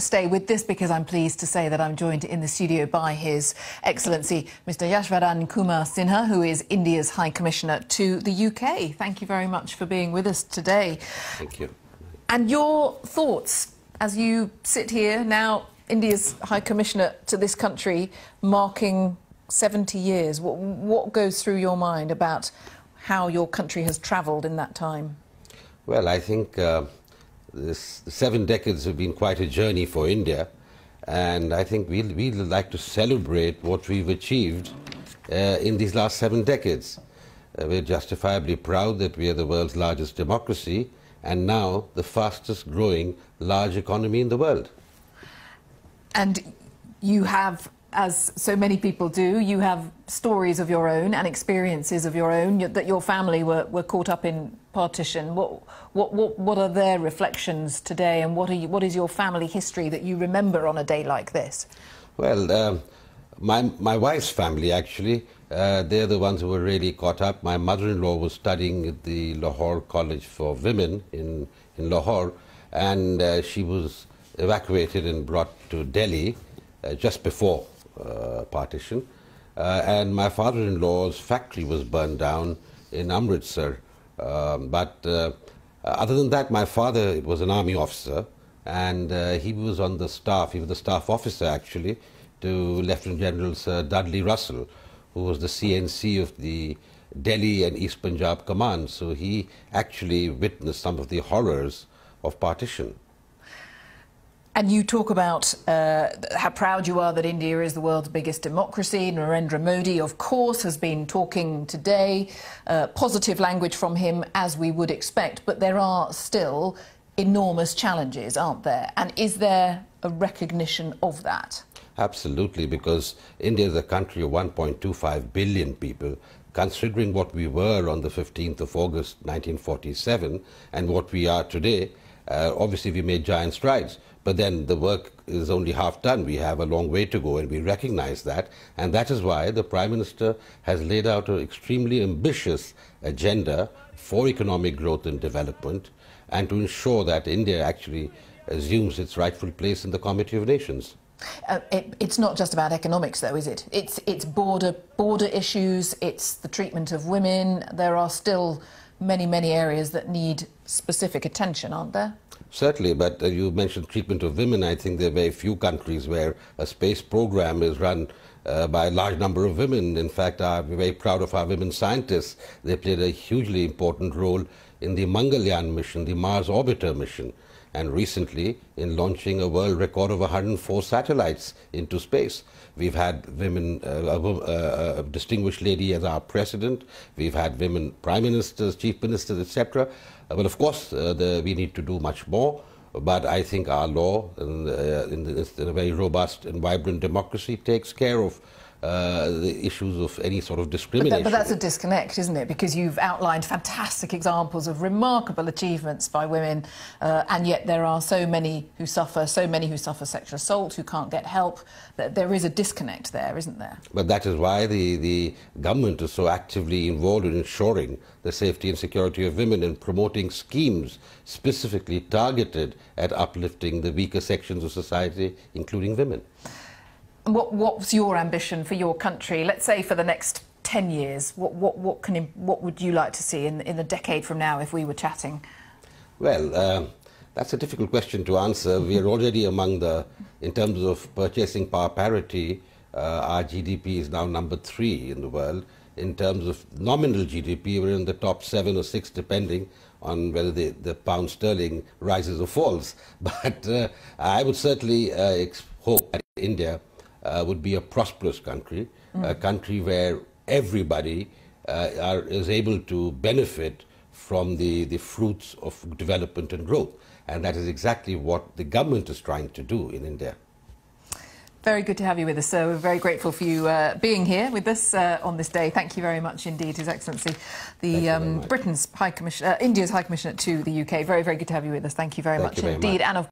stay with this because I'm pleased to say that I'm joined in the studio by His Excellency Mr. Yashvaran Kumar Sinha, who is India's High Commissioner to the UK. Thank you very much for being with us today. Thank you. And your thoughts as you sit here now, India's High Commissioner to this country, marking 70 years. What goes through your mind about how your country has travelled in that time? Well, I think the 7 decades have been quite a journey for India, and I think we'd like to celebrate what we've achieved in these last 7 decades. We're justifiably proud that we are the world's largest democracy and now the fastest growing large economy in the world. And you have, as so many people do, you have stories of your own and experiences of your own, that your family were caught up in partition. What are their reflections today, and what is your family history that you remember on a day like this? Well, my wife's family, actually, they're the ones who were really caught up. My mother-in-law was studying at the Lahore College for Women in Lahore, and she was evacuated and brought to Delhi just before partition. And my father-in-law's factory was burned down in Amritsar. But other than that, my father was an army officer, and he was on the staff. He was the staff officer, actually, to Lieutenant General Sir Dudley Russell, who was the CNC of the Delhi and East Punjab Command. So he actually witnessed some of the horrors of partition. And you talk about how proud you are that India is the world's biggest democracy. Narendra Modi, of course, has been talking today. Positive language from him, as we would expect. But there are still enormous challenges, aren't there? And is there a recognition of that? Absolutely, because India is a country of 1.25 billion people. Considering what we were on the 15th of August 1947 and what we are today, obviously we made giant strides. But then the work is only half done. We have a long way to go, and we recognize that. And that is why the Prime Minister has laid out an extremely ambitious agenda for economic growth and development, and to ensure that India actually assumes its rightful place in the Committee of Nations. It's not just about economics, though, is it? It's border issues, it's the treatment of women. There are still many areas that need specific attention, aren't there? Certainly, but you mentioned treatment of women. I think there are very few countries where a space program is run by a large number of women. In fact, we're very proud of our women scientists. They played a hugely important role in the Mangalyaan mission, the Mars Orbiter mission, and recently in launching a world record of 104 satellites into space. We've had women, a distinguished lady as our president. We've had women prime ministers, chief ministers, etc. Well, of course, we need to do much more, but I think our law, in a very robust and vibrant democracy, takes care of the issues of any sort of discrimination. But that's a disconnect, isn't it? Because you've outlined fantastic examples of remarkable achievements by women, and yet there are so many who suffer sexual assault, who can't get help. There is a disconnect there, isn't there? But that is why the government is so actively involved in ensuring the safety and security of women and promoting schemes specifically targeted at uplifting the weaker sections of society, including women. What's your ambition for your country? Let's say for the next 10 years. What would you like to see in a decade from now if we were chatting? Well, that's a difficult question to answer. We are already among in terms of purchasing power parity, our GDP is now number 3 in the world. In terms of nominal GDP, we're in the top 7 or 6, depending on whether the pound sterling rises or falls. But I would certainly hope that India would be a prosperous country, a country where everybody is able to benefit from the fruits of development and growth. And that is exactly what the government is trying to do in India. Very good to have you with us, sir. We're very grateful for you being here with us on this day. Thank you very much indeed, His Excellency, India's High Commissioner to the UK. Very good to have you with us. Thank you very much indeed. And of